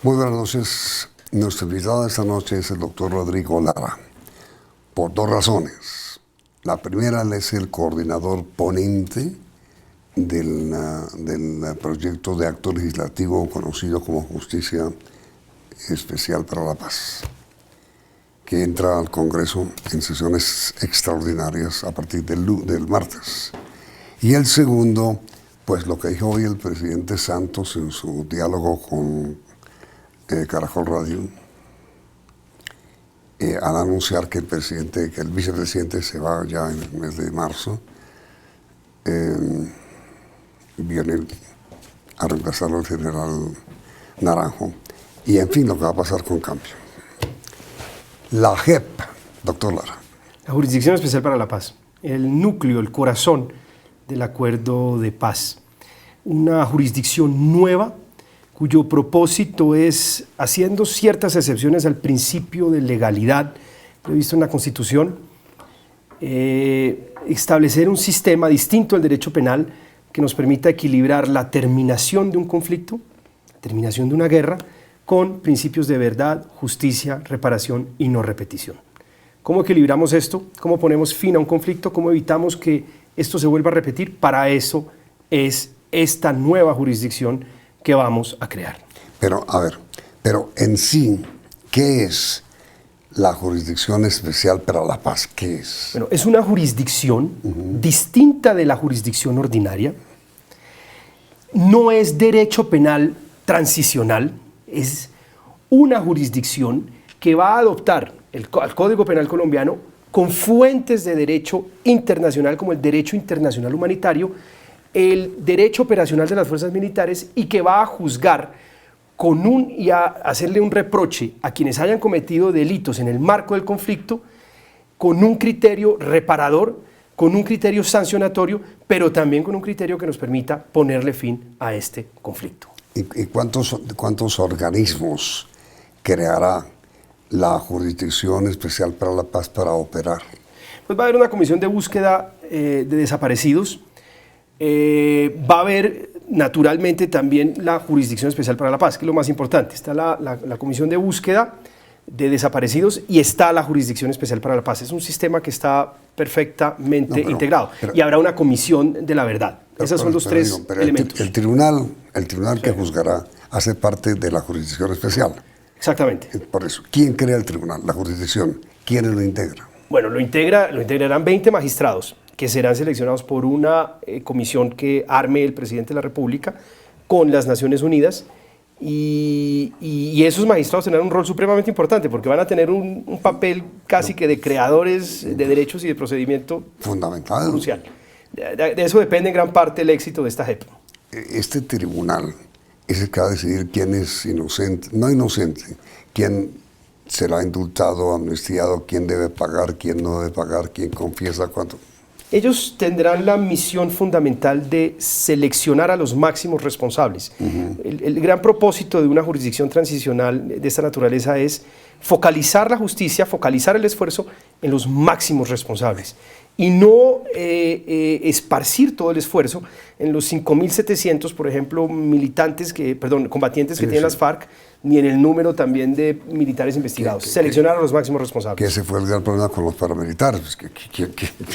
Muy buenas noches. Nuestro invitado esta noche es el doctor Rodrigo Lara, por dos razones. La primera, él es el coordinador ponente del proyecto de acto legislativo conocido como Justicia Especial para la Paz, que entra al Congreso en sesiones extraordinarias a partir del martes. Y el segundo, pues lo que dijo hoy el presidente Santos en su diálogo con Caracol Radio, al anunciar que el vicepresidente se va ya en el mes de marzo, viene a reemplazarlo el general Naranjo, y en fin, lo que va a pasar con Cambio. La JEP, doctor Lara. La Jurisdicción Especial para la Paz, el núcleo, el corazón del acuerdo de paz. Una jurisdicción nueva cuyo propósito es, haciendo ciertas excepciones al principio de legalidad previsto en la Constitución, establecer un sistema distinto al derecho penal que nos permita equilibrar la terminación de un conflicto, la terminación de una guerra, con principios de verdad, justicia, reparación y no repetición. ¿Cómo equilibramos esto? ¿Cómo ponemos fin a un conflicto? ¿Cómo evitamos que esto se vuelva a repetir? Para eso es esta nueva jurisdicción que vamos a crear. Pero en sí, ¿qué es la Jurisdicción Especial para la Paz? ¿Qué es? Bueno, es una jurisdicción distinta de la jurisdicción ordinaria. No es derecho penal transicional, es una jurisdicción que va a adoptar el Código Penal colombiano con fuentes de derecho internacional como el derecho internacional humanitario, el derecho operacional de las fuerzas militares, y que va a juzgar y a hacerle un reproche a quienes hayan cometido delitos en el marco del conflicto con un criterio reparador, con un criterio sancionatorio, pero también con un criterio que nos permita ponerle fin a este conflicto. ¿Y cuántos organismos creará la Jurisdicción Especial para la Paz para operar? Pues va a haber una comisión de búsqueda de desaparecidos. Va a haber naturalmente también la Jurisdicción Especial para la Paz, que es lo más importante. Está la Comisión de Búsqueda de Desaparecidos y está la Jurisdicción Especial para la Paz. Es un sistema que está perfectamente integrado. Y habrá una Comisión de la verdad. Esos son los tres elementos. El tribunal que juzgará hace parte de la Jurisdicción Especial. Exactamente. Por eso, ¿quién crea el tribunal? La jurisdicción. ¿Quiénes lo integra? Bueno, lo integrarán 20 magistrados que serán seleccionados por una comisión que arme el presidente de la República con las Naciones Unidas, y esos magistrados tendrán un rol supremamente importante porque van a tener un papel casi que de creadores de derechos y de procedimiento fundamental. Crucial. De eso depende en gran parte el éxito de esta JEP. Este tribunal es el que va a decidir quién es inocente, no inocente, quién será indultado, amnistiado, quién debe pagar, quién no debe pagar, quién confiesa, cuánto. Ellos tendrán la misión fundamental de seleccionar a los máximos responsables. El gran propósito de una jurisdicción transicional de esta naturaleza es focalizar la justicia, focalizar el esfuerzo en los máximos responsables y no esparcir todo el esfuerzo en los 5.700, por ejemplo, combatientes que tienen las FARC, ni en el número también de militares investigados. Seleccionar a los máximos responsables. Que ese fue el gran problema con los paramilitares.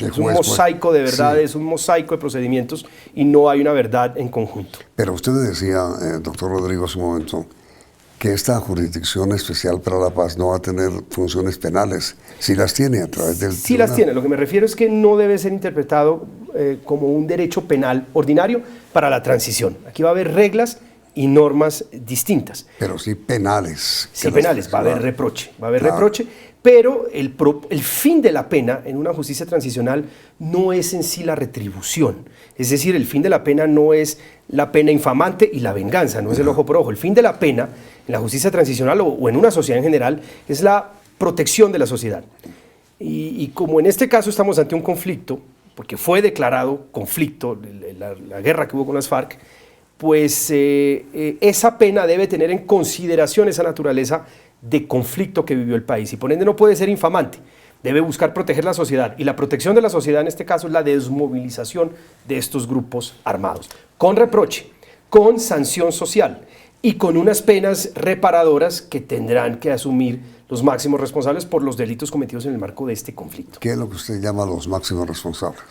Es un mosaico de verdades, un mosaico de procedimientos, y no hay una verdad en conjunto. Pero usted decía, doctor Rodrigo, hace un momento, que esta Jurisdicción Especial para la Paz no va a tener funciones penales. Sí las tiene a través del Sí las tiene. Lo que me refiero es que no debe ser interpretado como un derecho penal ordinario para la transición. Aquí va a haber reglas y normas distintas. Pero sí penales. Sí penales, va a haber reproche, pero el fin de la pena en una justicia transicional no es en sí la retribución. Es decir, el fin de la pena no es la pena infamante y la venganza, no es el ojo por ojo. El fin de la pena en la justicia transicional o en una sociedad en general es la protección de la sociedad. Y como en este caso estamos ante un conflicto, porque fue declarado conflicto, la guerra que hubo con las FARC, pues esa pena debe tener en consideración esa naturaleza de conflicto que vivió el país y por ende no puede ser infamante. Debe buscar proteger la sociedad, y la protección de la sociedad en este caso es la desmovilización de estos grupos armados, con reproche, con sanción social y con unas penas reparadoras que tendrán que asumir los máximos responsables por los delitos cometidos en el marco de este conflicto. ¿Qué es lo que usted llama los máximos responsables?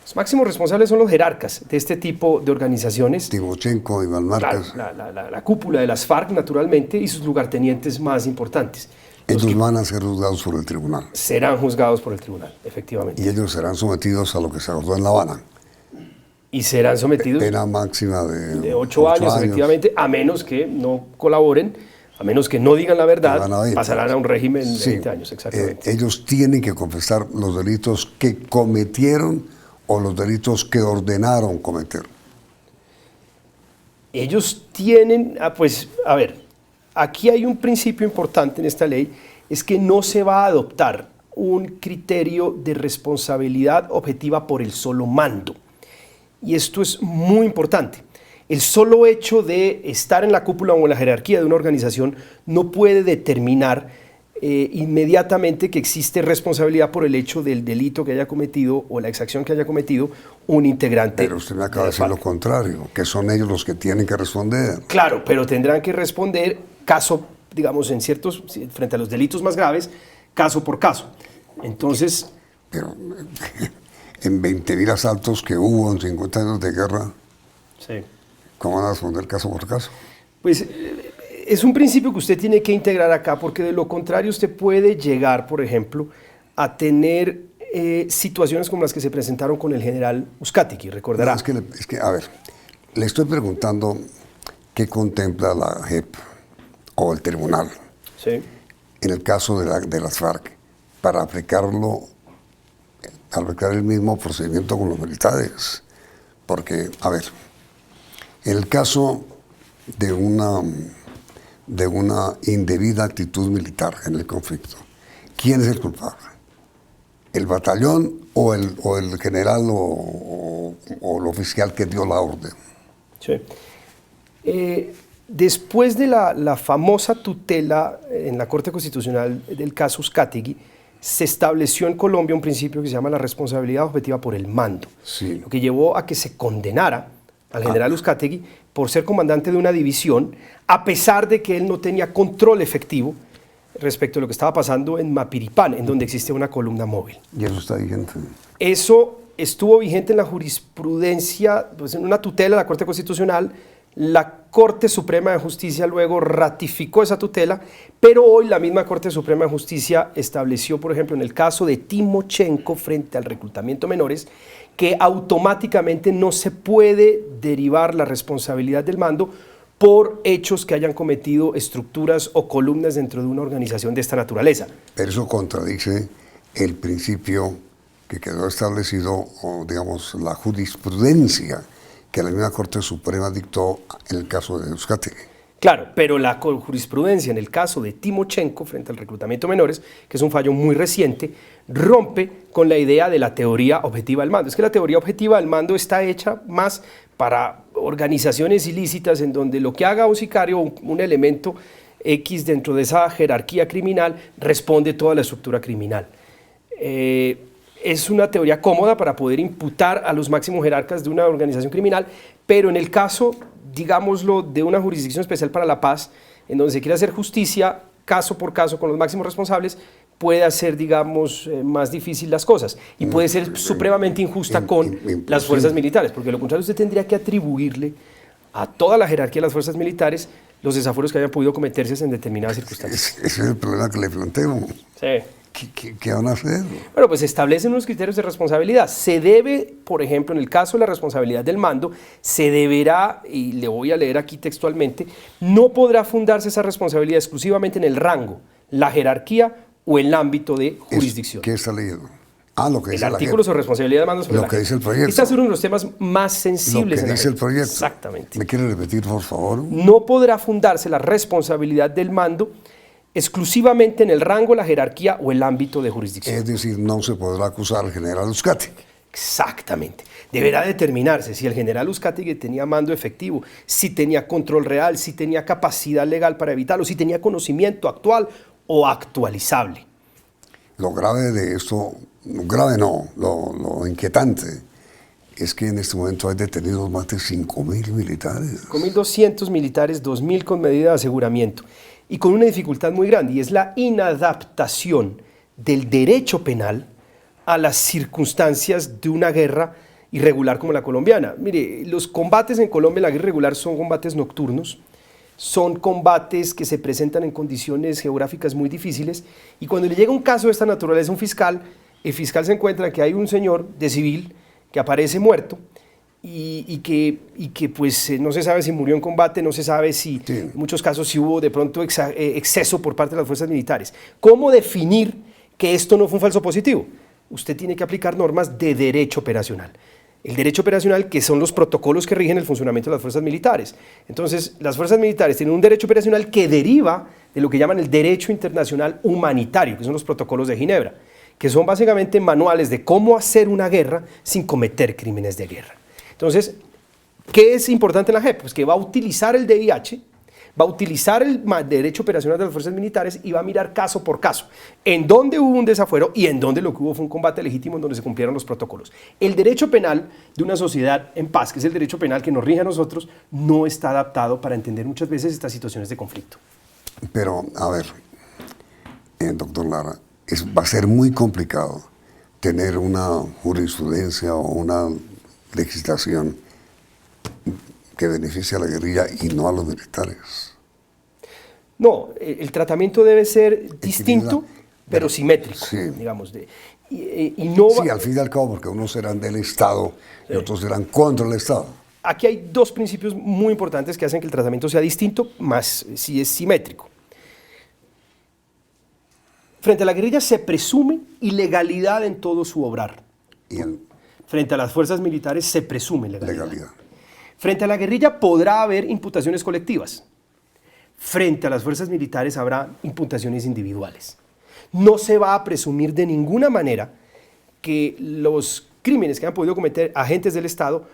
Los máximos responsables son los jerarcas de este tipo de organizaciones. Timochenko, Iván Márquez. La cúpula de las FARC, naturalmente, y sus lugartenientes más importantes. Ellos van a ser juzgados por el tribunal. Serán juzgados por el tribunal, efectivamente. Y ellos serán sometidos a lo que se acordó en La Habana. Y serán sometidos pena máxima de 8 años, efectivamente, a menos que no colaboren, a menos que no digan la verdad, pasarán a un régimen de 20 años, exactamente. Ellos tienen que confesar los delitos que cometieron o los delitos que ordenaron cometer. Ellos tienen, a ver, aquí hay un principio importante en esta ley, es que no se va a adoptar un criterio de responsabilidad objetiva por el solo mando. Y esto es muy importante. El solo hecho de estar en la cúpula o en la jerarquía de una organización no puede determinar inmediatamente que existe responsabilidad por el hecho del delito que haya cometido o la exacción que haya cometido un integrante. Pero usted me acaba de decir lo contrario, que son ellos los que tienen que responder. Claro, pero tendrán que responder caso, digamos, frente a los delitos más graves, caso por caso. Entonces... Pero en 20.000 asaltos que hubo en 50 años de guerra, sí. ¿Cómo van a responder caso por caso? Pues es un principio que usted tiene que integrar acá, porque de lo contrario usted puede llegar, por ejemplo, a tener situaciones como las que se presentaron con el general Uzcategui, recordará. No, es que, a ver, le estoy preguntando qué contempla la JEP o el tribunal, sí, en el caso de las FARC, para aplicar el mismo procedimiento con los militares. Porque, a ver, en el caso de una indebida actitud militar en el conflicto, ¿quién es el culpable? ¿El batallón o el general o el oficial que dio la orden? Sí. Después de la famosa tutela en la Corte Constitucional del caso Uzcategui, se estableció en Colombia un principio que se llama la responsabilidad objetiva por el mando, sí, lo que llevó a que se condenara al general Uzcategui por ser comandante de una división, a pesar de que él no tenía control efectivo respecto a lo que estaba pasando en Mapiripán, en donde existe una columna móvil. ¿Y eso está vigente? Eso estuvo vigente en la jurisprudencia, pues en una tutela de la Corte Constitucional. La Corte Suprema de Justicia luego ratificó esa tutela, pero hoy la misma Corte Suprema de Justicia estableció, por ejemplo, en el caso de Timochenko frente al reclutamiento de menores, que automáticamente no se puede derivar la responsabilidad del mando por hechos que hayan cometido estructuras o columnas dentro de una organización de esta naturaleza. Pero eso contradice el principio que quedó establecido, o digamos, la jurisprudencia que la misma Corte Suprema dictó en el caso de Uzcategui. Claro, pero la jurisprudencia en el caso de Timochenko frente al reclutamiento de menores, que es un fallo muy reciente, rompe con la idea de la teoría objetiva del mando. Es que la teoría objetiva del mando está hecha más para organizaciones ilícitas en donde lo que haga un sicario, un elemento X dentro de esa jerarquía criminal, responde toda la estructura criminal. Es una teoría cómoda para poder imputar a los máximos jerarcas de una organización criminal, pero en el caso, digámoslo, de una jurisdicción especial para la paz, en donde se quiere hacer justicia caso por caso con los máximos responsables, puede hacer, digamos, más difícil las cosas y puede ser supremamente injusta con las fuerzas militares, porque de lo contrario usted tendría que atribuirle a toda la jerarquía de las fuerzas militares los desafueros que hayan podido cometerse en determinadas circunstancias. Ese es el problema que le planteo. Sí. ¿Qué van a hacer? Bueno, pues se establecen unos criterios de responsabilidad. Se debe, por ejemplo, en el caso de la responsabilidad del mando, se deberá, y le voy a leer aquí textualmente, no podrá fundarse esa responsabilidad exclusivamente en el rango, la jerarquía o el ámbito de jurisdicción. ¿Qué está leyendo? Lo que dice el artículo sobre responsabilidad del mando sobre lo que dice el proyecto. Este es uno de los temas más sensibles. Lo que dice el proyecto. Exactamente. ¿Me quiere repetir, por favor? No podrá fundarse la responsabilidad del mando exclusivamente en el rango, la jerarquía o el ámbito de jurisdicción. Es decir, no se podrá acusar al general Uzcategui. Exactamente. Deberá determinarse si el general Uzcategui tenía mando efectivo, si tenía control real, si tenía capacidad legal para evitarlo, si tenía conocimiento actual o actualizable. Lo grave de esto, grave no, lo inquietante, es que en este momento hay detenidos más de 5.000 militares. 5.200 militares, 2.000 con medida de aseguramiento. Y con una dificultad muy grande, y es la inadaptación del derecho penal a las circunstancias de una guerra irregular como la colombiana. Mire, los combates en Colombia, la guerra irregular, son combates nocturnos, son combates que se presentan en condiciones geográficas muy difíciles, y cuando le llega un caso de esta naturaleza a un fiscal, el fiscal se encuentra que hay un señor de civil que aparece muerto, y que pues no se sabe si murió en combate, no se sabe si en muchos casos si hubo de pronto exceso por parte de las fuerzas militares. ¿Cómo definir que esto no fue un falso positivo? Usted tiene que aplicar normas de derecho operacional. El derecho operacional, que son los protocolos que rigen el funcionamiento de las fuerzas militares. Entonces, las fuerzas militares tienen un derecho operacional que deriva de lo que llaman el derecho internacional humanitario, que son los protocolos de Ginebra, que son básicamente manuales de cómo hacer una guerra sin cometer crímenes de guerra. Entonces, ¿qué es importante en la JEP? Pues que va a utilizar el DIH, va a utilizar el derecho operacional de las fuerzas militares y va a mirar caso por caso en dónde hubo un desafuero y en dónde lo que hubo fue un combate legítimo en donde se cumplieron los protocolos. El derecho penal de una sociedad en paz, que es el derecho penal que nos rige a nosotros, no está adaptado para entender muchas veces estas situaciones de conflicto. Pero, a ver, doctor Lara, va a ser muy complicado tener una jurisprudencia o una legislación que beneficie a la guerrilla y no a los militares. No, el tratamiento debe ser distinto, pero simétrico, sí, digamos. Y no sí, al fin y al cabo, porque unos serán del Estado y otros serán contra el Estado. Aquí hay dos principios muy importantes que hacen que el tratamiento sea distinto, más si es simétrico. Frente a la guerrilla se presume ilegalidad en todo su obrar. Frente a las fuerzas militares se presume legalidad. Frente a la guerrilla podrá haber imputaciones colectivas. Frente a las fuerzas militares habrá imputaciones individuales. No se va a presumir de ninguna manera que los crímenes que han podido cometer agentes del Estado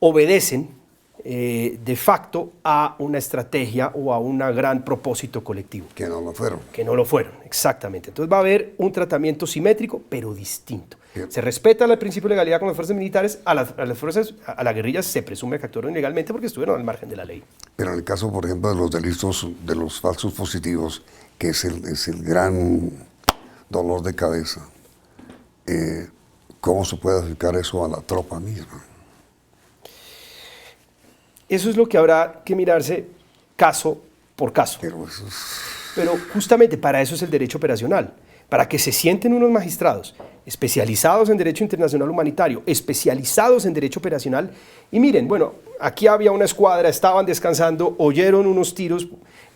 obedecen de facto a una estrategia o a un gran propósito colectivo. Que no lo fueron. Que no lo fueron, exactamente. Entonces va a haber un tratamiento simétrico, pero distinto. Bien. Se respeta el principio de legalidad con las fuerzas militares, a la guerrilla se presume que actuaron ilegalmente porque estuvieron al margen de la ley. Pero en el caso, por ejemplo, de los delitos, de los falsos positivos, que es el gran dolor de cabeza, ¿cómo se puede aplicar eso a la tropa misma? Eso es lo que habrá que mirarse caso por caso. Pero justamente para eso es el derecho operacional, para que se sienten unos magistrados especializados en derecho internacional humanitario, especializados en derecho operacional, y miren, bueno, aquí había una escuadra, estaban descansando, oyeron unos tiros,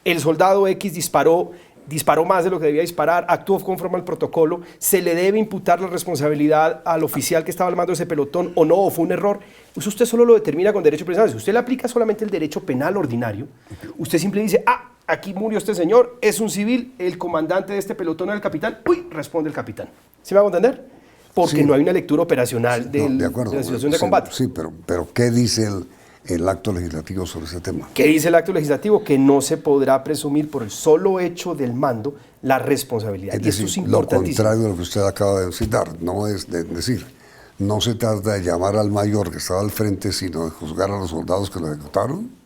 el soldado X disparó más de lo que debía disparar, actuó conforme al protocolo, se le debe imputar la responsabilidad al oficial que estaba al mando de ese pelotón o no, o fue un error. Pues usted solo lo determina con derecho penal. Si usted le aplica solamente el derecho penal ordinario, usted simplemente dice, aquí murió este señor, es un civil, el comandante de este pelotón es el capitán, responde el capitán. ¿Sí me hago entender? Porque no hay una lectura operacional de la situación de combate. Sí, pero ¿qué dice el acto legislativo sobre ese tema? ¿Qué dice el acto legislativo? Que no se podrá presumir por el solo hecho del mando la responsabilidad. Es decir, esto es lo contrario de lo que usted acaba de citar, no es decir, no se trata de llamar al mayor que estaba al frente, sino de juzgar a los soldados que lo ejecutaron.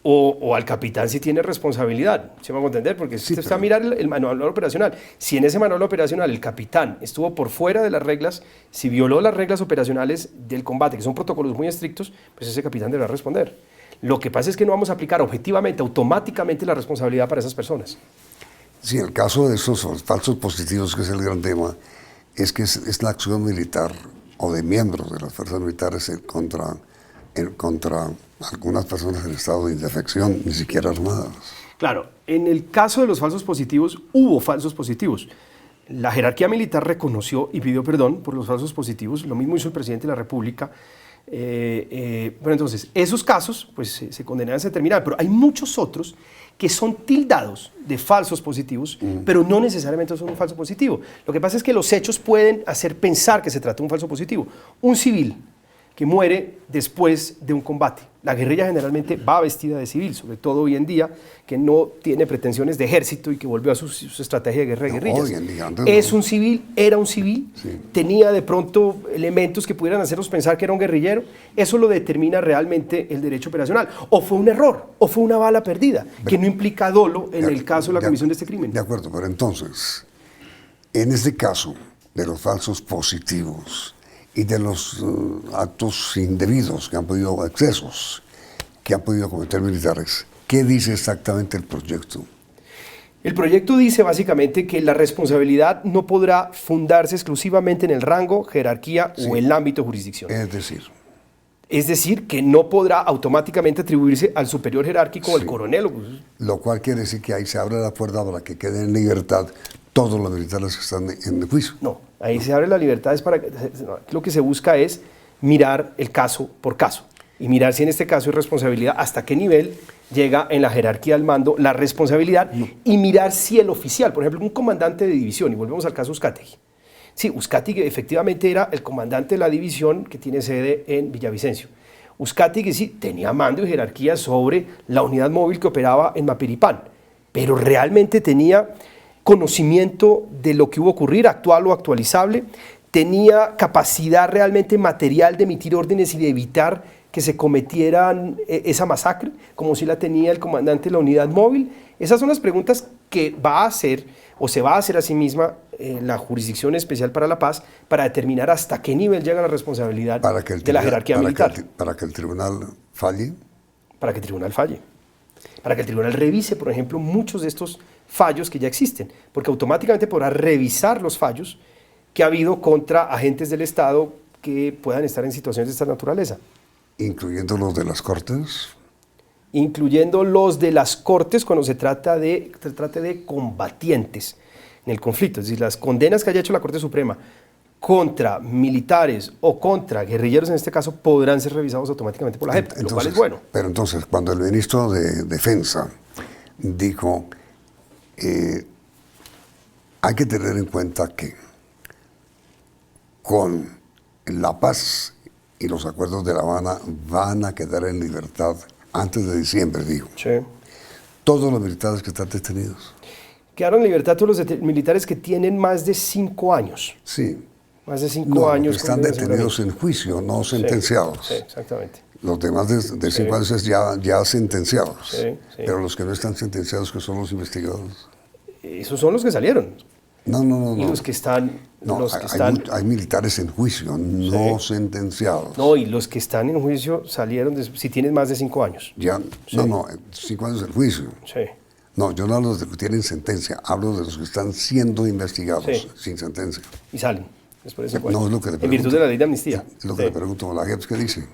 O al capitán si tiene responsabilidad, ¿se me va a entender? Porque si usted está a mirar el manual operacional, si en ese manual operacional el capitán estuvo por fuera de las reglas, si violó las reglas operacionales del combate, que son protocolos muy estrictos, pues ese capitán deberá responder. Lo que pasa es que no vamos a aplicar objetivamente, automáticamente la responsabilidad para esas personas. Sí, el caso de esos falsos positivos, que es el gran tema, es que es la acción militar o de miembros de las fuerzas militares contra algunas personas en estado de indefección, ni siquiera armadas. Claro, en el caso de los falsos positivos, hubo falsos positivos. La jerarquía militar reconoció y pidió perdón por los falsos positivos, lo mismo hizo el presidente de la República. Bueno, entonces, esos casos pues, se condenan, se terminan, pero hay muchos otros que son tildados de falsos positivos, pero no necesariamente son un falso positivo. Lo que pasa es que los hechos pueden hacer pensar que se trata de un falso positivo. Un civil que muere después de un combate. La guerrilla generalmente va vestida de civil, sobre todo hoy en día, que no tiene pretensiones de ejército y que volvió a su estrategia de guerra de guerrillas. Hoy en día, antes Es no. un civil, era un civil, Sí. tenía de pronto elementos que pudieran hacernos pensar que era un guerrillero. Eso lo determina realmente el derecho operacional. O fue un error, o fue una bala perdida, que no implica dolo en el caso de la comisión de este crimen. De acuerdo, pero entonces, en este caso de los falsos positivos y de los actos indebidos que han podido, excesos que han podido cometer militares, ¿qué dice exactamente el proyecto? El proyecto dice básicamente que la responsabilidad no podrá fundarse exclusivamente en el rango, jerarquía o el ámbito de jurisdicción. Es decir, que no podrá automáticamente atribuirse al superior jerárquico o al coronel. Lo cual quiere decir que ahí se abre la puerta para que queden en libertad todos los militares que están en el juicio. No, ahí se abre la libertad, lo que se busca es mirar el caso por caso y mirar si en este caso hay responsabilidad, hasta qué nivel llega en la jerarquía del mando la responsabilidad y mirar si el oficial, por ejemplo, un comandante de división, y volvemos al caso Uzcategui. Sí, Uzcategui efectivamente era el comandante de la división que tiene sede en Villavicencio. Uzcategui sí tenía mando y jerarquía sobre la unidad móvil que operaba en Mapiripán, pero realmente tenía conocimiento de lo que iba a ocurrir, actual o actualizable, tenía capacidad realmente material de emitir órdenes y de evitar que se cometieran esa masacre, como si la tenía el comandante de la unidad móvil. Esas son las preguntas que va a hacer o se va a hacer a sí misma la Jurisdicción Especial para la Paz para determinar hasta qué nivel llega la responsabilidad de la jerarquía militar. Para que el tribunal falle. Para que el tribunal falle. Para que el tribunal revise, por ejemplo, muchos de estos fallos que ya existen, porque automáticamente podrá revisar los fallos que ha habido contra agentes del Estado que puedan estar en situaciones de esta naturaleza. Incluyendo los de las Cortes. Incluyendo los de las Cortes cuando se trate de combatientes en el conflicto. Es decir, las condenas que haya hecho la Corte Suprema contra militares o contra guerrilleros, en este caso, podrán ser revisados automáticamente por la JEP, lo cual es bueno. Pero entonces, cuando el ministro de Defensa dijo, hay que tener en cuenta que con la paz y los acuerdos de La Habana van a quedar en libertad antes de diciembre, dijo. Sí. Todos los militares que están detenidos. Quedaron en libertad todos los militares que tienen más de 5 años. Sí. Más de 5 años. Que están detenidos en juicio, no sentenciados. Sí, exactamente. Los demás de 5 años ya sentenciados. Sí. Pero los que no están sentenciados, que son los investigados. Esos son los que salieron. No. Y los que están... hay militares en juicio, no sentenciados. No, y los que están en juicio salieron si tienen más de 5 años. Ya, 5 años en juicio. Sí. No, yo no hablo de los que tienen sentencia, hablo de los que están siendo investigados sin sentencia. Y salen. Después no, es lo que le pregunto. En virtud de la ley de amnistía. Es lo que le pregunto a la JEP, ¿qué dice?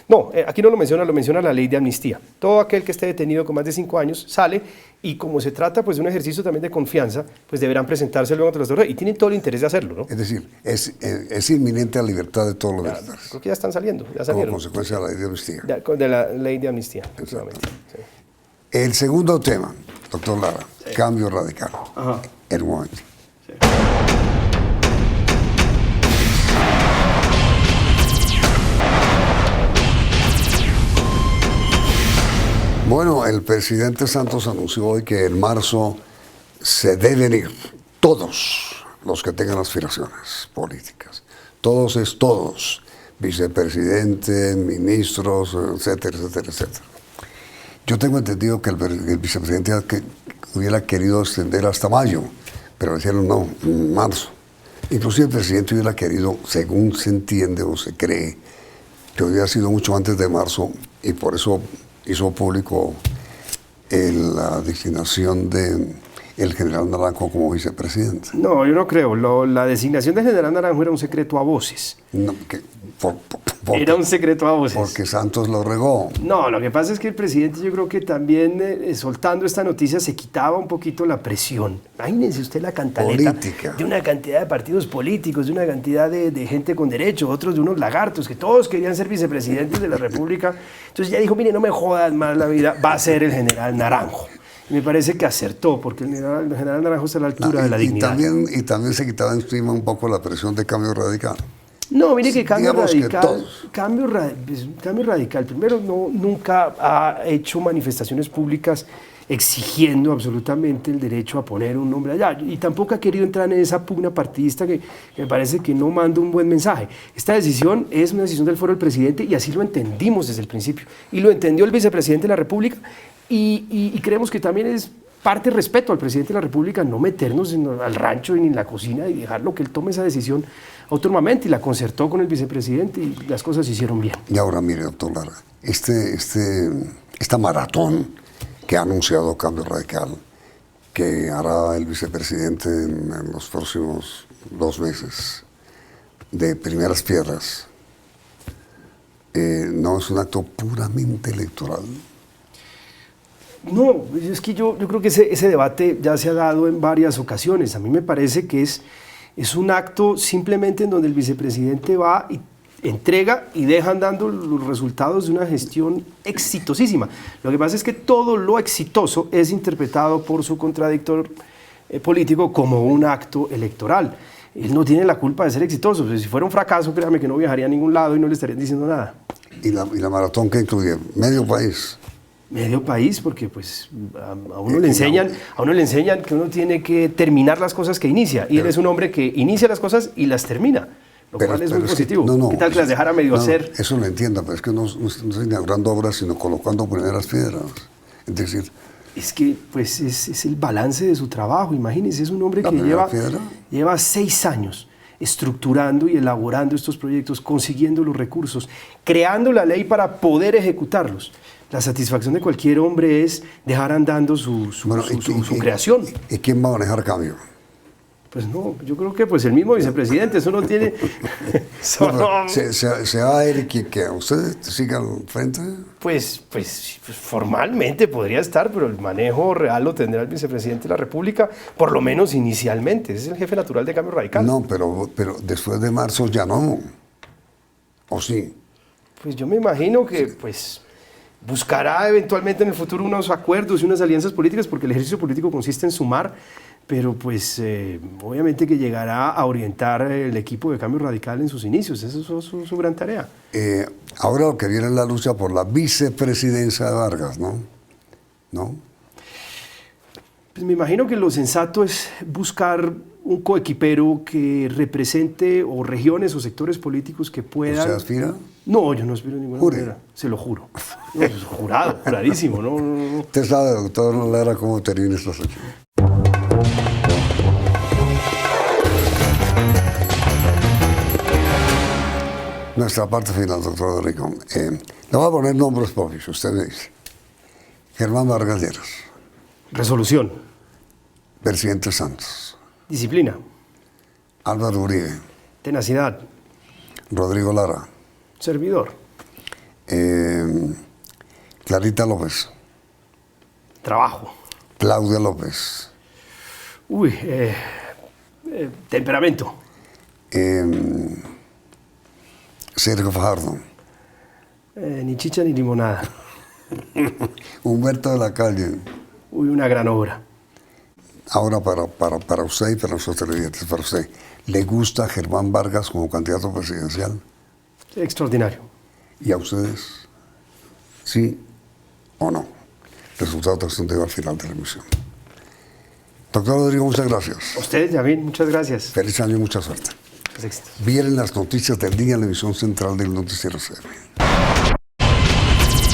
No, aquí no lo menciona la ley de amnistía. Todo aquel que esté detenido con más de 5 años sale y como se trata pues, de un ejercicio también de confianza, pues deberán presentarse luego ante las autoridades y tienen todo el interés de hacerlo, ¿no? Es decir, es inminente la libertad de todos los militares. Creo que ya están saliendo, ya salieron. Como consecuencia de la ley de amnistía. De la ley de amnistía, efectivamente. Sí. El segundo tema, doctor Lara, cambio radical. Ajá. El momento. Sí. Bueno, el presidente Santos anunció hoy que en marzo se deben ir todos los que tengan aspiraciones políticas. Todos es todos. Vicepresidente, ministros, etcétera, etcétera, etcétera. Yo tengo entendido que el vicepresidente hubiera querido extender hasta mayo, pero le dijeron no, en marzo. Inclusive el presidente hubiera querido, según se entiende o se cree, que hubiera sido mucho antes de marzo y por eso hizo público la designación del general Naranjo como vicepresidente. No, yo no creo. La designación del general Naranjo era un secreto a voces. No, era un secreto a voces. Porque Santos lo regó. No, lo que pasa es que el presidente yo creo que también soltando esta noticia se quitaba un poquito la presión. Imagínense usted la cantaleta política de una cantidad de partidos políticos, de una cantidad de gente con derecho, otros de unos lagartos que todos querían ser vicepresidentes de la República. Entonces ya dijo, mire, no me jodan más la vida, va a ser el general Naranjo. Y me parece que acertó, porque el general Naranjo está a la altura de la dignidad. Y también se quitaba encima un poco la presión de cambio radical. No, mire que Cambio Digamos que Radical, todos. Cambio Radical, primero nunca ha hecho manifestaciones públicas exigiendo absolutamente el derecho a poner un nombre allá, y tampoco ha querido entrar en esa pugna partidista que me parece que no manda un buen mensaje. Esta decisión es una decisión del foro del presidente y así lo entendimos desde el principio, y lo entendió el vicepresidente de la República, y creemos que también es parte de respeto al presidente de la República no meternos al rancho ni en la cocina y dejarlo que él tome esa decisión autónomamente, y la concertó con el vicepresidente y las cosas se hicieron bien. Y ahora, mire, doctor Lara, esta maratón que ha anunciado Cambio Radical, que hará el vicepresidente en los próximos 2 meses, de primeras piedras, no es un acto puramente electoral. No, es que yo creo que ese debate ya se ha dado en varias ocasiones. A mí me parece que es un acto simplemente en donde el vicepresidente va y entrega y deja andando los resultados de una gestión exitosísima. Lo que pasa es que todo lo exitoso es interpretado por su contradictor político como un acto electoral. Él no tiene la culpa de ser exitoso. Pues si fuera un fracaso, créame que no viajaría a ningún lado y no le estarían diciendo nada. ¿Y la maratón que incluye? ¿Medio país? Medio país, porque pues a uno le enseñan que uno tiene que terminar las cosas que inicia, y él es un hombre que inicia las cosas y las termina, lo cual es muy positivo. ¿Qué tal que las dejara medio hacer? Eso lo entiendo, pero es que no está inaugurando obras, sino colocando primeras piedras. Es decir, es que pues es el balance de su trabajo. Imagínense, es un hombre que lleva 6 años estructurando y elaborando estos proyectos, consiguiendo los recursos, creando la ley para poder ejecutarlos. La satisfacción de cualquier hombre es dejar andando su creación. ¿Y quién va a manejar Cambio? Pues no, yo creo que pues el mismo vicepresidente, eso no tiene... ¿Se va a ir que usted siga al frente? Pues formalmente podría estar, pero el manejo real lo tendrá el vicepresidente de la República, por lo menos inicialmente. Es el jefe natural de Cambio Radical. No, pero después de marzo ya no. ¿O sí? Pues yo me imagino que pues buscará eventualmente en el futuro unos acuerdos y unas alianzas políticas, porque el ejercicio político consiste en sumar, pero pues obviamente que llegará a orientar el equipo de Cambio Radical en sus inicios. Esa es su gran tarea. Ahora lo que viene es la lucha por la vicepresidencia de Vargas, ¿no? ¿No? Pues me imagino que lo sensato es buscar un coequipero que represente o regiones o sectores políticos que puedan... ¿Usted aspira? No, yo no aspiro a ninguna manera, se lo juro. No, es jurado, juradísimo. No. Usted sabe, doctor Lara, cómo termina esta sección. Nuestra parte final, doctor Rodrigo. Le voy a poner nombres propios, usted me dice. Germán Vargas Lleras. Resolución. Presidente Santos. Disciplina. Álvaro Uribe. Tenacidad. Rodrigo Lara. Servidor. Clarita López. Trabajo. Claudia López. Temperamento. Sergio Fajardo. Ni chicha ni limonada. Humberto de la Calle. Una gran obra. Ahora para usted y para nuestros televidentes, para usted, ¿le gusta Germán Vargas como candidato presidencial? Extraordinario. ¿Y a ustedes? ¿Sí o no? Resultado testimonio al final de la emisión. Doctor Rodrigo, muchas gracias. A usted, Yamil, muchas gracias. Feliz año y mucha suerte. Vienen las noticias del día en la emisión central del Noticiero CM.